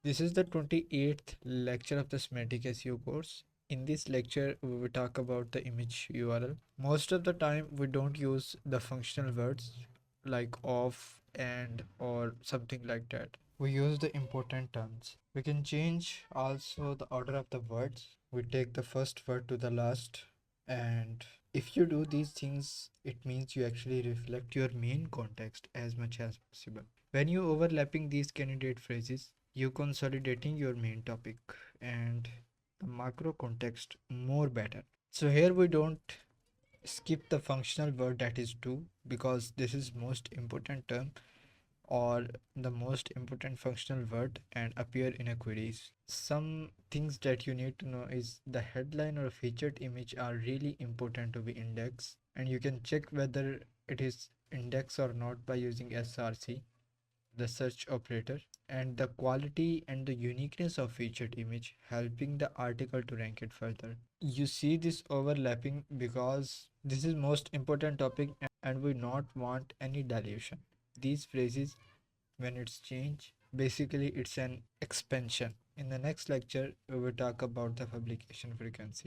This is the 28th lecture of the Semantic SEO course. In this lecture, we will talk about the image URL. Most of the time, we don't use the functional words like of, and, or something like that. We use the important terms. We can change also the order of the words. We take the first word to the last, and if you do these things, it means you actually reflect your main context as much as possible. When you overlapping these candidate phrases, you consolidating your main topic and the macro context more better. So here we don't skip the functional word that is to, because this is most important term or the most important functional word and appear in a queries. Some things that you need to know is the headline or featured image are really important to be indexed, and you can check whether it is indexed or not by using SRC, the search operator, and the quality and the uniqueness of featured image helping the article to rank it further. You see this overlapping because this is most important topic and we not want any dilution. These phrases, when it's changed, basically it's an expansion. In the next lecture we will talk about the publication frequency.